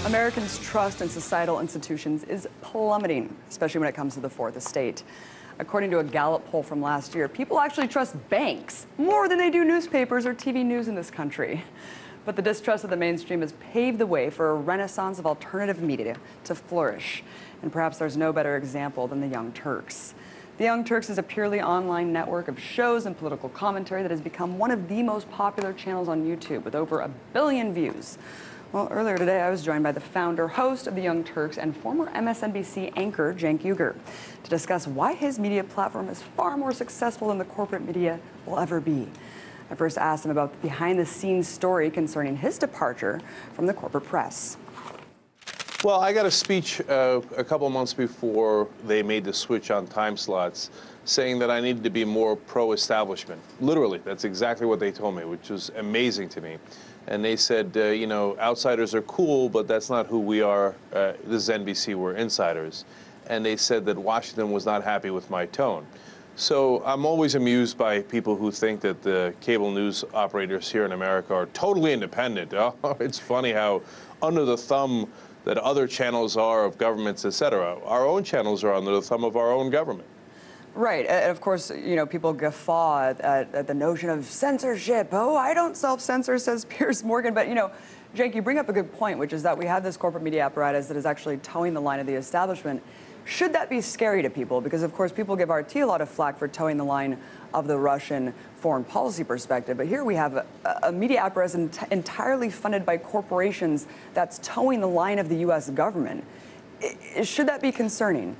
Americans' trust in societal institutions is plummeting, especially when it comes to the fourth estate. According to a Gallup poll from last year, people actually trust banks more than they do newspapers or TV news in this country. But the distrust of the mainstream has paved the way for a renaissance of alternative media to flourish. And perhaps there's no better example than the Young Turks. The Young Turks is a purely online network of shows and political commentary that has become one of the most popular channels on YouTube with over 1 billion views. Well, earlier today, I was joined by the founder, host of the Young Turks, and former MSNBC anchor, Cenk Uygur, to discuss why his media platform is far more successful than the corporate media will ever be. I first asked him about the behind-the-scenes story concerning his departure from the corporate press. Well, I got a speech a couple months before they made the switch on time slots, saying that I needed to be more pro-establishment. Literally, that's exactly what they told me, which was amazing to me. And they said, you know, outsiders are cool, but that's not who we are. This is NBC, we're insiders. And they said that Washington was not happy with my tone. So I'm always amused by people who think that the cable news operators here in America are totally independent. Oh, it's funny how under the thumb that other channels are of governments, et cetera. Our own channels are under the thumb of our own government. Right, and of course, you know, people guffaw at the notion of censorship. Oh, I don't self-censor, says Piers Morgan. But, you know, Cenk, you bring up a good point, which is that we have this corporate media apparatus that is actually towing the line of the establishment. Should that be scary to people? Because, of course, people give RT a lot of flack for towing the line of the Russian foreign policy perspective. But here we have a media apparatus entirely funded by corporations that's towing the line of the U.S. government. Should that be concerning?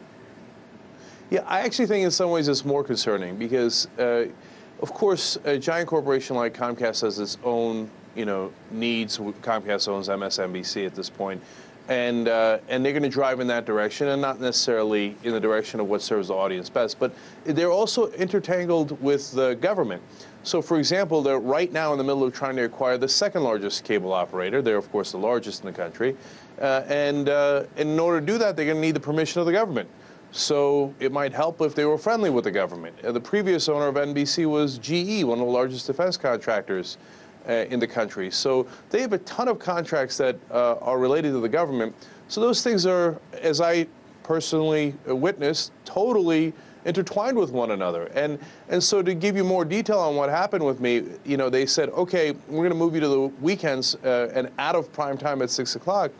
Yeah, I actually think in some ways it's more concerning because, of course, a giant corporation like Comcast has its own, you know, needs. Comcast owns MSNBC at this point, and they're going to drive in that direction and not necessarily in the direction of what serves the audience best. But they're also intertangled with the government. So, for example, they're right now in the middle of trying to acquire the second largest cable operator. They're, of course, the largest in the country. And in order to do that, they're going to need the permission of the government. So it might help if they were friendly with the government. The previous owner of NBC was GE, one of the largest defense contractors in the country. So they have a ton of contracts that are related to the government. So those things are, as I personally witnessed, totally intertwined with one another. And so to give you more detail on what happened with me, you know, they said, okay, we're going to move you to the weekends and out of prime time at 6 o'clock.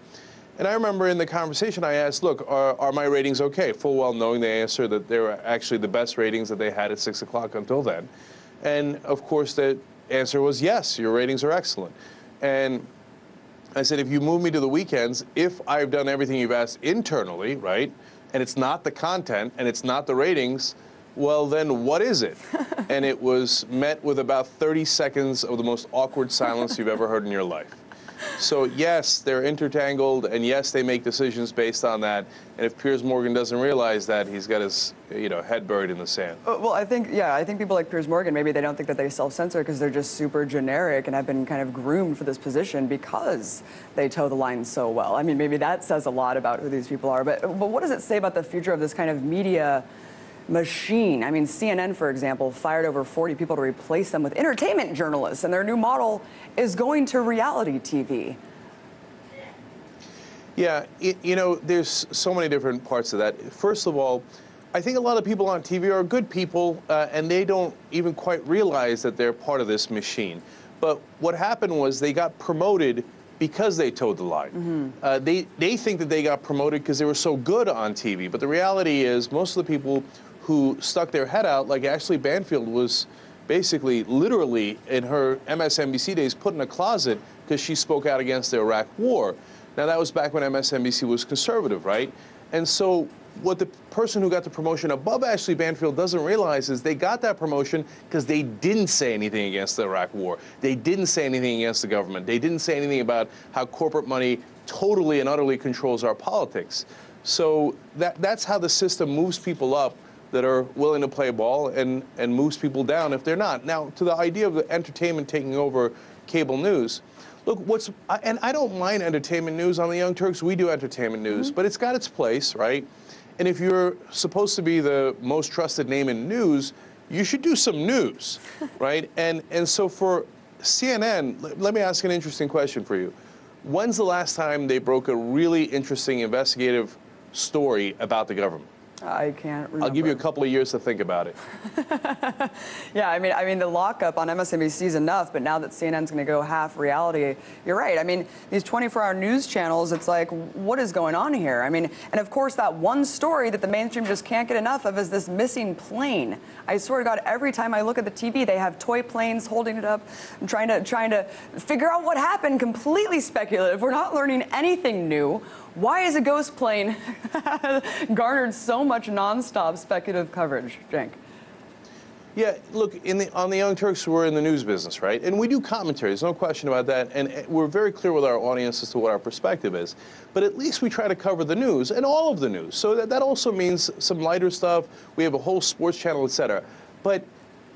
And I remember in the conversation I asked, look, are my ratings okay? Full well knowing the answer that they were actually the best ratings that they had at 6 o'clock until then. And of course the answer was yes, your ratings are excellent. And I said, if you move me to the weekends, if I've done everything you've asked internally, right, and it's not the content and it's not the ratings, well, then what is it? And it was met with about 30 seconds of the most awkward silence you've ever heard in your life. So yes, they're intertangled, and yes, they make decisions based on that. And if Piers Morgan doesn't realize that, he's got his, you know, head buried in the sand. Well, I think people like Piers Morgan, maybe they don't think that they self-censor because they're just super generic and have been kind of groomed for this position because they toe the line so well. I mean, maybe that says a lot about who these people are. But what does it say about the future of this kind of media machine? I mean, CNN, for example, fired over 40 people to replace them with entertainment journalists, and their new model is going to reality TV. Yeah, you know, there's so many different parts of that. First of all, I think a lot of people on TV are good people, and they don't even quite realize that they're part of this machine. But what happened was they got promoted because they towed the line. Mm-hmm. They think that they got promoted because they were so good on TV. But the reality is most of the people who stuck their head out, like Ashley Banfield was basically literally in her MSNBC days put in a closet because she spoke out against the Iraq war. Now that was back when MSNBC was conservative, right? And so what the person who got the promotion above Ashley Banfield doesn't realize is they got that promotion because they didn't say anything against the Iraq war. They didn't say anything against the government. They didn't say anything about how corporate money totally and utterly controls our politics. So that's how the system moves people up that are willing to play ball and moves people down if they're not. Now, to the idea of the entertainment taking over cable news, look, and I don't mind entertainment news on the Young Turks. We do entertainment news, but it's got its place, right? And if you're supposed to be the most trusted name in news, you should do some news, right? And so for CNN, let me ask an interesting question for you. when's the last time they broke a really interesting investigative story about the government? I can't remember. I'll give you a couple of years to think about it. Yeah, I mean, the lockup on MSNBC is enough, but now that CNN's going to go half reality, you're right. I mean, these 24-hour news channels, it's like, what is going on here? I mean, and of course, that one story that the mainstream just can't get enough of is this missing plane. I swear to God, every time I look at the TV, they have toy planes holding it up, and trying to figure out what happened. Completely speculative. We're not learning anything new. Why is a ghost plane garnered so much nonstop speculative coverage, Cenk? Yeah, look, on the Young Turks, we're in the news business, right? And we do commentary, there's no question about that. And we're very clear with our audience as to what our perspective is. But at least we try to cover the news, and all of the news. So that also means some lighter stuff. We have a whole sports channel, et cetera. But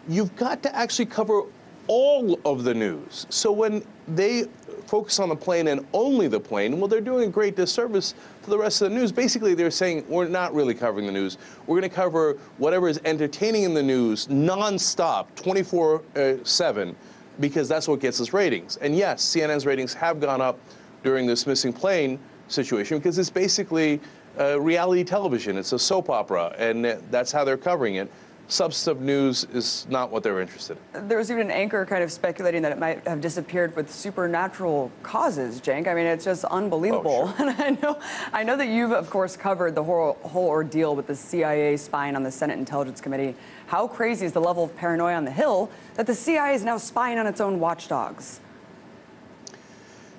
you've got to actually cover all of the news. So when they focus on the plane and only the plane, well, they're doing a great disservice to the rest of the news. Basically, they're saying, we're not really covering the news. We're going to cover whatever is entertaining in the news nonstop, 24/7, because that's what gets us ratings. And yes, CNN's ratings have gone up during this missing plane situation because it's basically reality television. It's a soap opera, and that's how they're covering it. Substantive news is not what they're interested in. There was even an anchor kind of speculating that it might have disappeared with supernatural causes, Cenk. I mean, it's just unbelievable. Oh, sure. And I know that you've, of course, covered the whole ordeal with the CIA spying on the Senate Intelligence Committee. How crazy is the level of paranoia on the Hill that the CIA is now spying on its own watchdogs?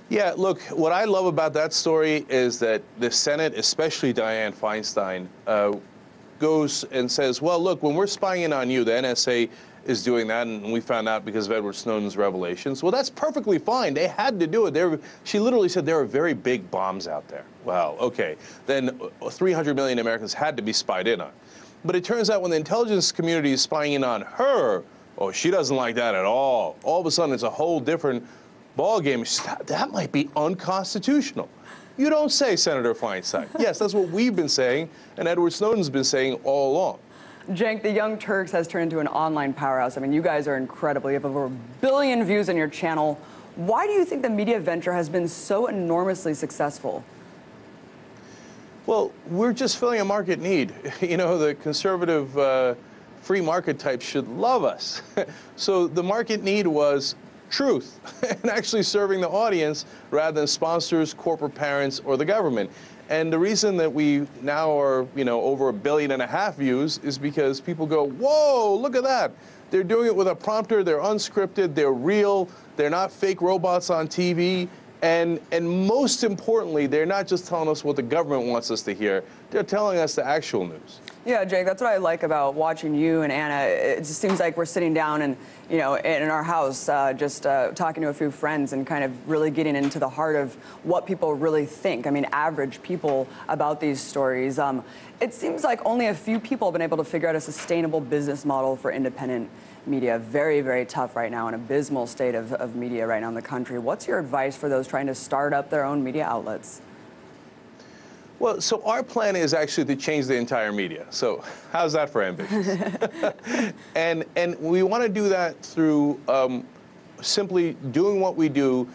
Yeah, look, what I love about that story is that the Senate, especially Dianne Feinstein, goes and says, well, look, when we're spying in on you, the NSA is doing that, and we found out because of Edward Snowden's revelations. Well, that's perfectly fine. They had to do it. She literally said there are very big bombs out there. Well, okay. Then 300 million Americans had to be spied in on. But it turns out when the intelligence community is spying in on her, oh, she doesn't like that at all. All of a sudden, it's a whole different ballgame. That might be unconstitutional. You don't say, Senator Feinstein. Yes, that's what we've been saying, and Edward Snowden's been saying all along. Cenk, the Young Turks has turned into an online powerhouse. I mean, you guys are incredible. You have over 1 billion views on your channel. Why do you think the media venture has been so enormously successful? Well, we're just filling a market need. You know, the conservative free market types should love us. So the market need was truth and actually serving the audience rather than sponsors, corporate parents, or the government. And the reason that we now are, you know, over 1.5 billion views is because people go, whoa, look at that. They're doing it with a prompter, they're unscripted, they're real, they're not fake robots on TV, and most importantly, they're not just telling us what the government wants us to hear, they're telling us the actual news. Yeah, Cenk, that's what I like about watching you and Anna. It just seems like we're sitting down and, you know, in our house, just talking to a few friends and kind of really getting into the heart of what people really think. I mean, average people about these stories. It seems like only a few people have been able to figure out a sustainable business model for independent media. Very, very tough right now, an abysmal state of media right now in the country. What's your advice for those trying to start up their own media outlets? Well, so our plan is actually to change the entire media. So how's that for ambitious? and we want to do that through simply doing what we do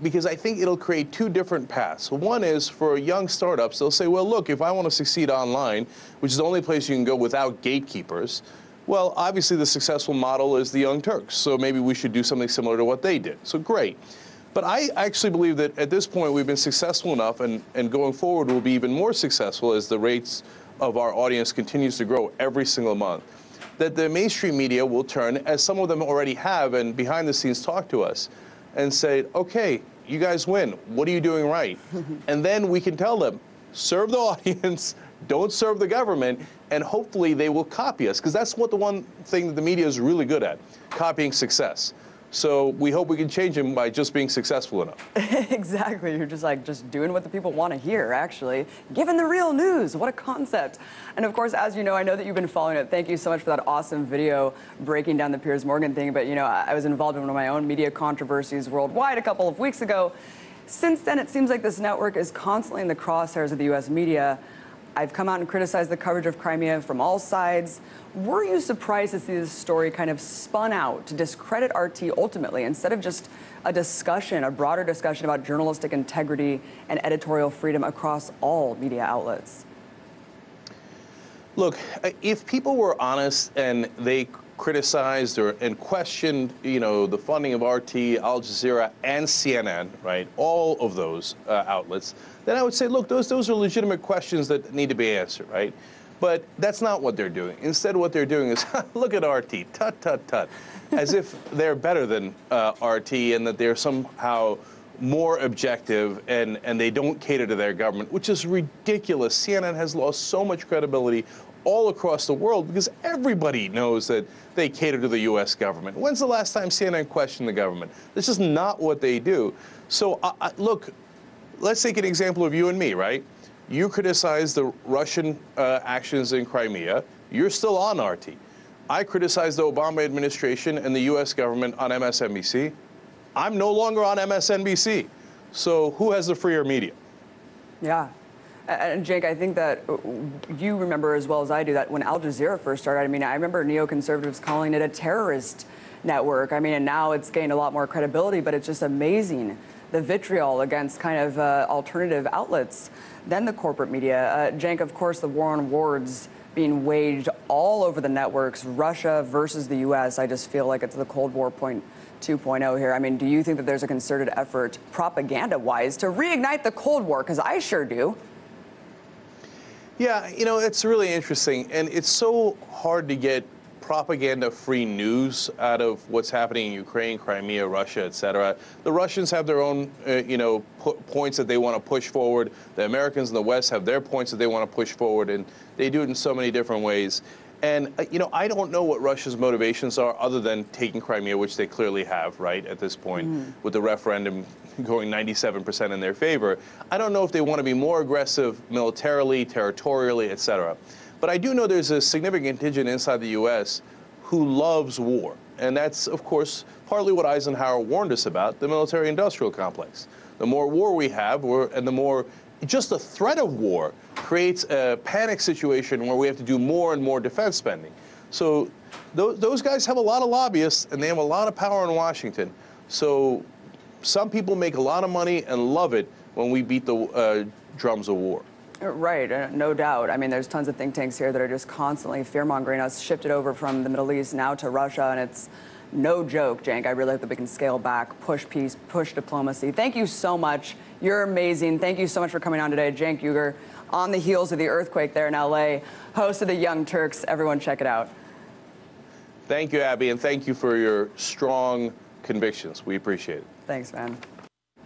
because I think it'll create two different paths. One is for young startups, they'll say, well, look, if I want to succeed online, which is the only place you can go without gatekeepers, well, obviously the successful model is the Young Turks. So maybe we should do something similar to what they did. So great. But I actually believe that at this point we've been successful enough, and going forward we'll be even more successful as the rates of our audience continues to grow every single month, that the mainstream media will turn, as some of them already have, and behind the scenes talk to us, and say, okay, you guys win. What are you doing right? And then we can tell them, serve the audience, don't serve the government, and hopefully they will copy us, because that's what the one thing that the media is really good at, copying success. So we hope we can change them by just being successful enough. Exactly. You're just doing what the people want to hear, actually. Giving the real news. What a concept. And of course, as you know, I know that you've been following it. Thank you so much for that awesome video breaking down the Piers Morgan thing. But, you know, I was involved in one of my own media controversies worldwide a couple of weeks ago. Since then, it seems like this network is constantly in the crosshairs of the U.S. media. I've come out and criticized the coverage of Crimea from all sides. Were you surprised to see this story kind of spun out to discredit RT ultimately, instead of just a discussion, a broader discussion about journalistic integrity and editorial freedom across all media outlets? Look, if people were honest and they criticized and questioned, the funding of RT, Al Jazeera, and CNN, right, all of those outlets, then I would say, look, those are legitimate questions that need to be answered, right? But that's not what they're doing. Instead, what they're doing is, look at RT, tut, tut, tut, as if they're better than RT and that they're somehow more objective and they don't cater to their government, which is ridiculous. CNN has lost so much credibility all across the world because everybody knows that they cater to the U.S. government. When's the last time CNN questioned the government? This is not what they do. So, look, let's take an example of you and me, right? You criticize the Russian actions in Crimea. You're still on RT. I criticize the Obama administration and the U.S. government on MSNBC. I'm no longer on MSNBC. So who has the freer media? Yeah. And Jake, I think that you remember as well as I do that when Al Jazeera first started, I mean, I remember neoconservatives calling it a terrorist network. I mean, and now it's gained a lot more credibility, but it's just amazing, the vitriol against kind of alternative outlets than the corporate media. Cenk, of course, the war on words being waged all over the networks, Russia versus the U.S. I just feel like it's the Cold War 2.0 here. I mean, do you think that there's a concerted effort, propaganda-wise, to reignite the Cold War? Because I sure do. Yeah, it's really interesting, and it's so hard to get propaganda-free news out of what's happening in Ukraine, Crimea, Russia, et cetera. The Russians have their own, points that they want to push forward. The Americans in the West have their points that they want to push forward, and they do it in so many different ways. And, I don't know what Russia's motivations are other than taking Crimea, which they clearly have, right, at this point, with the referendum going 97% in their favor. I don't know if they want to be more aggressive militarily, territorially, et cetera. But I do know there's a significant contingent inside the U.S. who loves war. And that's, of course, partly what Eisenhower warned us about, the military-industrial complex. The more war we have, and the more just the threat of war creates a panic situation where we have to do more and more defense spending. So those guys have a lot of lobbyists, and they have a lot of power in Washington. So some people make a lot of money and love it when we beat the drums of war. Right, no doubt. I mean, there's tons of think tanks here that are just constantly fear-mongering us, shifted over from the Middle East now to Russia, and it's no joke, Cenk. I really hope that we can scale back, push peace, push diplomacy. Thank you so much. You're amazing. Thank you so much for coming on today. Cenk Uygur, on the heels of the earthquake there in L.A., host of the Young Turks. Everyone check it out. Thank you, Abby, and thank you for your strong convictions. We appreciate it. Thanks, man.